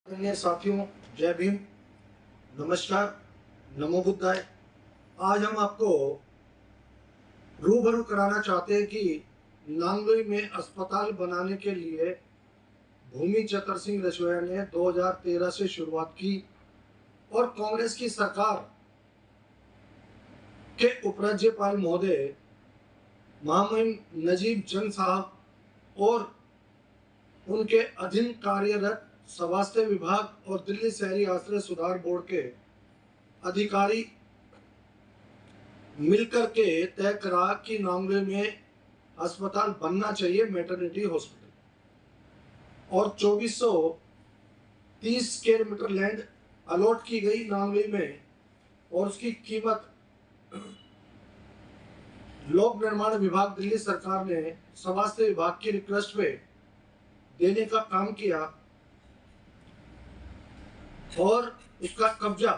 आदरणीय साथियों, जय भीम, नमस्कार, नमो बुद्धाय। आज हम आपको रूबरू कराना चाहते हैं कि नांगलोई में अस्पताल बनाने के लिए भूमि चतर सिंह रसोया ने 2013 से शुरुआत की और कांग्रेस की सरकार के उपराज्यपाल महोदय महामहिम नजीब जंग साहब और उनके अधीन कार्यरत स्वास्थ्य विभाग और दिल्ली शहरी आश्रय सुधार बोर्ड के अधिकारी मिलकर के तय करा कि नांगलोई में अस्पताल बनना चाहिए, मैटरनिटी हॉस्पिटल। और 2430 स्क्वायर मीटर लैंड अलॉट की गई नांगलोई में और उसकी कीमत लोक निर्माण विभाग दिल्ली सरकार ने स्वास्थ्य विभाग की रिक्वेस्ट पे देने का काम किया और उसका कब्जा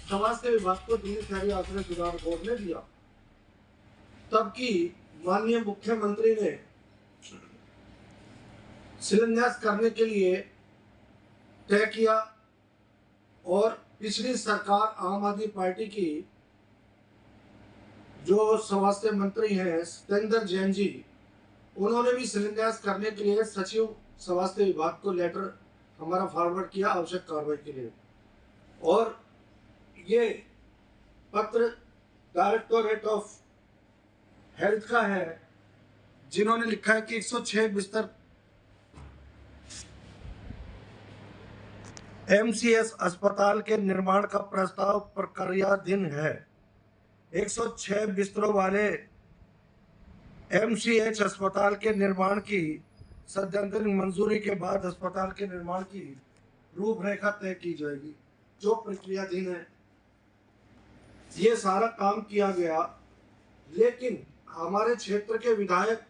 स्वास्थ्य विभाग को दिल्ली शहरी आश्रय सुधार बोर्ड ने दिया। तब की माननीय मुख्यमंत्री ने शिलान्यास करने के लिए तय किया और पिछली सरकार आम आदमी पार्टी की जो स्वास्थ्य मंत्री हैं सत्येंद्र जैन जी, उन्होंने भी शिलान्यास करने के लिए सचिव स्वास्थ्य विभाग को लेटर हमारा फॉरवर्ड किया आवश्यक कार्रवाई के लिए। और ये पत्र डायरेक्टोरेट ऑफ हेल्थ का है, जिन्होंने लिखा है कि 106 बिस्तर एमसीएस अस्पताल के निर्माण का प्रस्ताव प्रक्रियाधीन है। 106 बिस्तरों वाले एमसीएच अस्पताल के निर्माण की सैद्धांतिक मंजूरी के बाद अस्पताल के निर्माण की रूपरेखा तय की जाएगी, जो प्रक्रियाधीन है। ये सारा काम किया गया, लेकिन हमारे क्षेत्र के विधायक,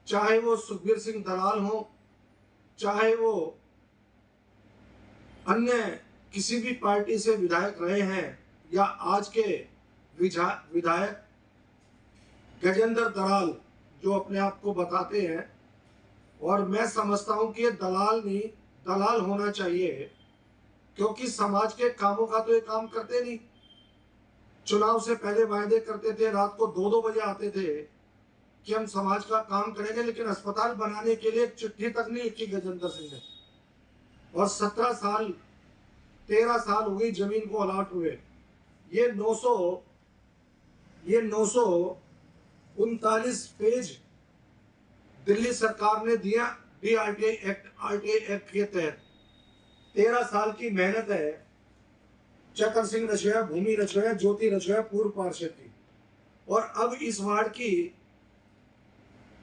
चाहे वो सुखबीर सिंह दलाल हो, चाहे वो अन्य किसी भी पार्टी से विधायक रहे हैं, या आज के विधायक गजेंद्र दलाल जो अपने आप को बताते हैं, और मैं समझता हूं कि ये दलाल नहीं, दलाल होना चाहिए, क्योंकि समाज के कामों का तो ये काम करते नहीं। चुनाव से पहले वायदे करते थे, रात को 2-2 बजे आते थे कि हम समाज का काम करेंगे, लेकिन अस्पताल बनाने के लिए चिट्ठी तक नहीं लिखी गजेंद्र सिंह ने। और 13 साल हो गई जमीन को अलॉट हुए। ये 939 पेज दिल्ली सरकार ने दिया आरटीआई एक्ट के तहत। 13 साल की मेहनत है चतर सिंह रसोया, भूमि रसोया, ज्योति रसोया पूर्व पार्षद की। और अब इस वार्ड की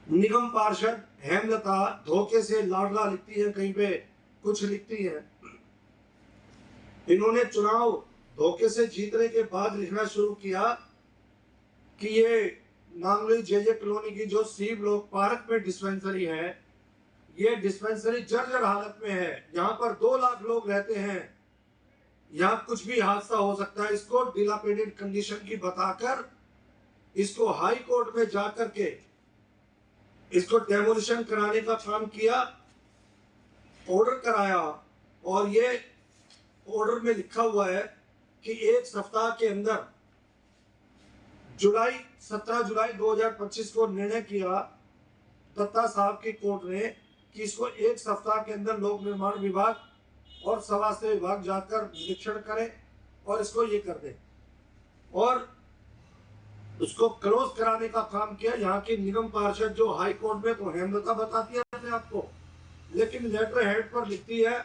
निगम पार्षद हेमलता धोखे से लाडला लिखती है, कहीं पे कुछ लिखती है। इन्होंने चुनाव धोखे से जीतने के बाद लिखना शुरू किया कि ये नांगलोई जेजे कॉलोनी की जो सी ब्लॉक पार्क में डिस्पेंसरी है, ये डिस्पेंसरी जर्जर हालत में है। यहाँ पर 2 लाख लोग रहते हैं, यहाँ कुछ भी हादसा हो सकता है। इसको डिलापिडेटेड कंडीशन की बताकर इसको हाई कोर्ट में जाकर के इसको डेमोलिशन कराने का काम किया, ऑर्डर कराया। और ये ऑर्डर में लिखा हुआ है कि 1 सप्ताह के अंदर 17 जुलाई 2025 को निर्णय किया दत्ता साहब की कोर्ट ने कि इसको 1 सप्ताह के अंदर लोक निर्माण विभाग और स्वास्थ्य विभाग जाकर निरीक्षण करें और इसको ये कर दे, और उसको क्लोज कराने का काम किया। यहाँ की निगम पार्षद जो हाई कोर्ट में तो हेमलता बताती है अपने आप को, लेकिन लेटर हेड पर लिखती है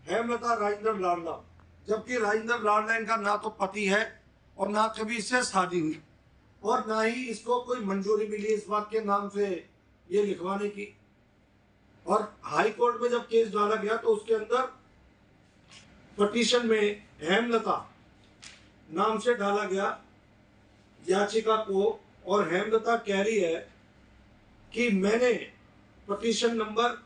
हेमलता राजेंद्र लाडला, जबकि राजेंद्र लाडला इनका ना तो पति है और ना कभी इससे शादी हुई, और ना ही इसको कोई मंजूरी मिली इस बात के नाम से ये लिखवाने की। और हाई कोर्ट में जब केस डाला गया तो उसके अंदर पिटीशन में हेमलता नाम से डाला गया याचिका को, और हेमलता कह रही है कि मैंने पिटीशन नंबर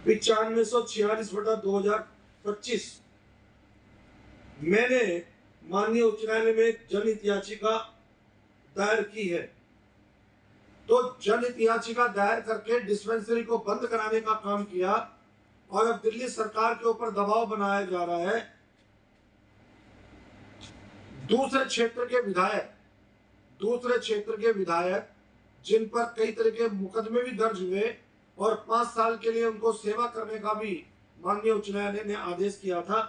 9546/2025 मैंने माननीय उच्च न्यायालय में जनहित याचिका दायर की है। तो जनहित याचिका दायर करके डिस्पेंसरी को बंद कराने का काम किया। और अब दिल्ली सरकार के ऊपर दबाव बनाया जा रहा है। दूसरे क्षेत्र के विधायक जिन पर कई तरह के मुकदमे भी दर्ज हुए और 5 साल के लिए उनको सेवा करने का भी माननीय उच्च न्यायालय ने आदेश किया था,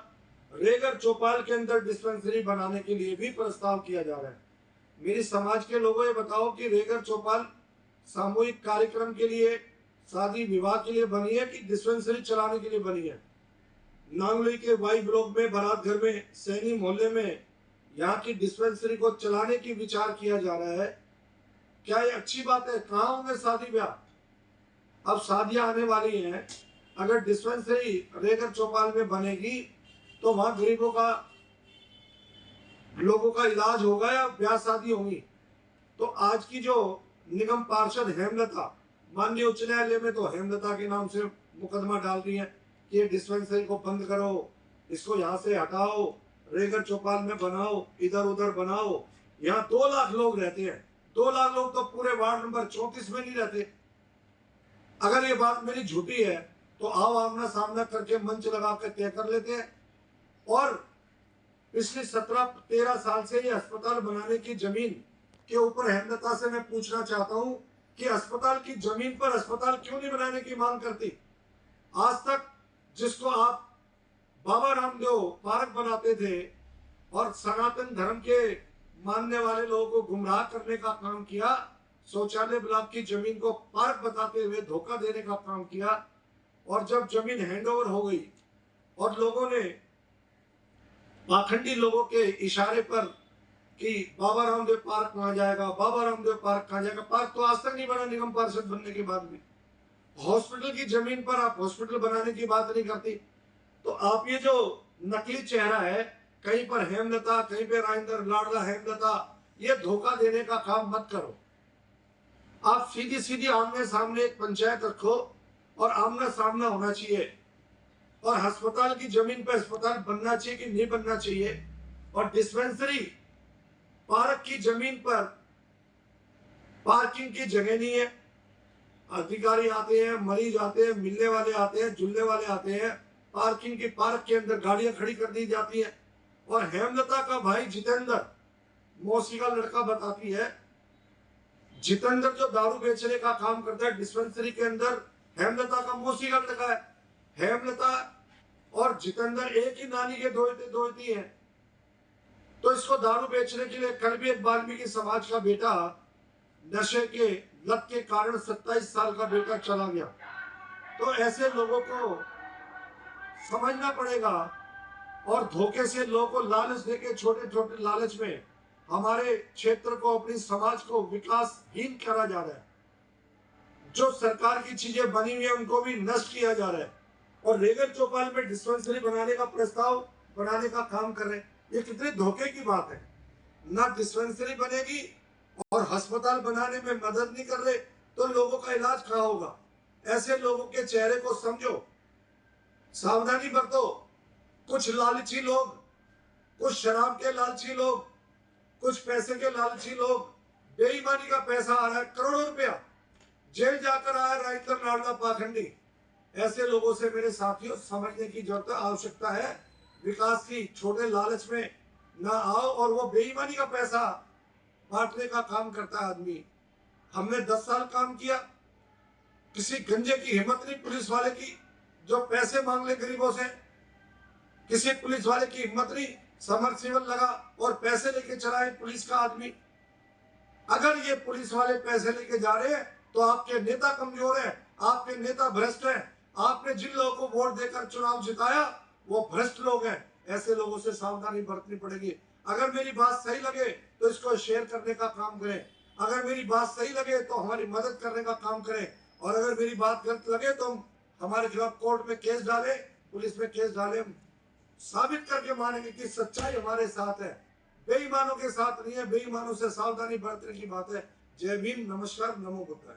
रेगर चौपाल के अंदर डिस्पेंसरी बनाने के लिए भी प्रस्ताव किया जा रहा है। मेरी समाज के लोगों ये बताओ कि रेगर चौपाल सामूहिक कार्यक्रम के लिए, शादी विवाह के लिए बनी है कि डिस्पेंसरी चलाने के लिए बनी है? नांगलोई के वाई ब्लॉक में, बारात घर में, सैनी मोहल्ले में यहाँ की डिस्पेंसरी को चलाने की विचार किया जा रहा है। क्या ये अच्छी बात है? कहाँ होंगे शादी ब्याह? अब शादियां आने वाली हैं, अगर डिस्पेंसरी रेगर चौपाल में बनेगी तो वहां गरीबों का, लोगों का इलाज होगा या ब्याह शादी होंगी? तो आज की जो निगम पार्षद हेमलता, माननीय उच्च न्यायालय में तो हेमलता के नाम से मुकदमा डाल रही है कि ये डिस्पेंसरी को बंद करो, इसको यहाँ से हटाओ, रेगर चौपाल में बनाओ, इधर उधर बनाओ। यहाँ 2 लाख लोग रहते हैं। 2 लाख लोग तो पूरे वार्ड नंबर 34 में नहीं रहते। अगर ये बात मेरी झूठी है तो आओ आमना सामना करके मंच लगा कर तय कर लेते हैं। और पिछले 17-13 साल से ये अस्पताल बनाने की जमीन के ऊपर हेमलता से मैं पूछना चाहता हूं कि अस्पताल की जमीन पर अस्पताल क्यों नहीं बनाने की मांग करती? आज तक जिसको आप बाबा रामदेव पार्क बनाते थे और सनातन धर्म के मानने वाले लोगों को गुमराह करने का काम किया, शौचालय ब्लॉक की जमीन को पार्क बताते हुए धोखा देने का काम किया। और जब जमीन हैंडओवर हो गई और लोगों ने, पाखंडी लोगों के इशारे पर कि बाबा रामदेव पार्क कहाँ जाएगा, बाबा रामदेव पार्क कहाँ जाएगा, पार्क तो आज तक नहीं बना निगम पार्षद बनने के बाद भी। हॉस्पिटल की जमीन पर आप हॉस्पिटल बनाने की बात नहीं करती। तो आप ये जो नकली चेहरा है, कहीं पर हेमलता, कहीं पे राजेंद्र लाडला हेमलता, ये धोखा देने का काम मत करो। आप सीधी सीधी आमने सामने एक पंचायत रखो और आमना सामना होना चाहिए। और अस्पताल की जमीन पर अस्पताल बनना चाहिए कि नहीं बनना चाहिए। और डिस्पेंसरी पार्क की जमीन पर पार्किंग की जगह नहीं है। अधिकारी आते हैं, मरीज आते हैं, मिलने वाले आते हैं, जुलने वाले आते हैं, पार्किंग की, पार्क के अंदर गाड़ियां खड़ी कर दी जाती है। और हेमलता का भाई जितेंद्र, मौसी का लड़का, बताती है जितेंद्र जो दारू बेचने का काम करता है डिस्पेंसरी के अंदर, हेमलता का मौसी का लड़का है। हेमलता और जितेंद्र एक ही नानी के दोहती हैं। तो इसको दारू बेचने के लिए कल भी एक वाल्मीकि समाज का बेटा नशे के लत के कारण 27 साल का बेटा चला गया। तो ऐसे लोगों को समझना पड़ेगा। और धोखे से लोगों को लालच देके, छोटे छोटे लालच में हमारे क्षेत्र को, अपनी समाज को विकासहीन करा जा रहा है। जो सरकार की चीजें बनी हुई है उनको भी नष्ट किया जा रहा है। और रेगर चौपाल में डिस्पेंसरी बनाने का प्रस्ताव बनाने का काम कर रहे हैं। ये कितने धोखे की बात है। ना डिस्पेंसरी बनेगी और अस्पताल बनाने में मदद नहीं कर रहे, तो लोगों का इलाज कहाँ होगा? ऐसे लोगों के चेहरे को समझो, सावधानी बरतो। कुछ लालची लोग, कुछ शराब के लालची लोग, कुछ पैसे के लालची लोग, बेईमानी का पैसा आ रहा है, करोड़ों रुपया जेल जाकर आया राजेंद्र लाडला पाखंडी। ऐसे लोगों से मेरे साथियों समझने की जरूरत, आवश्यकता है। विकास की छोटे लालच में ना आओ। और वो बेईमानी का पैसा बांटने का काम करता है आदमी। हमने 10 साल काम किया, किसी गंजे की हिम्मत नहीं पुलिस वाले की जो पैसे मांग ले गरीबों से। किसी पुलिस वाले की हिम्मत नहीं समरसेबल लगा और पैसे लेके चलाए पुलिस का आदमी। अगर ये पुलिस वाले पैसे लेके जा रहे हैं तो आपके नेता कमजोर है, आपके नेता भ्रष्ट है। आपने जिन लोगों को वोट देकर चुनाव जिताया वो भ्रष्ट लोग हैं। ऐसे लोगों से सावधानी बरतनी पड़ेगी। अगर मेरी बात सही लगे तो इसको शेयर करने का काम करें। अगर मेरी बात सही लगे तो हमारी मदद करने का काम करें। और अगर मेरी बात गलत लगे तो हम हमारे खिलाफ कोर्ट में केस डालें, पुलिस में केस डालें। साबित करके मानेंगे कि सच्चाई हमारे साथ है, बेईमानों के साथ नहीं है। बेईमानों से सावधानी बरतने की बात है। जय भीम, नमस्कार, नमो बुद्धाय।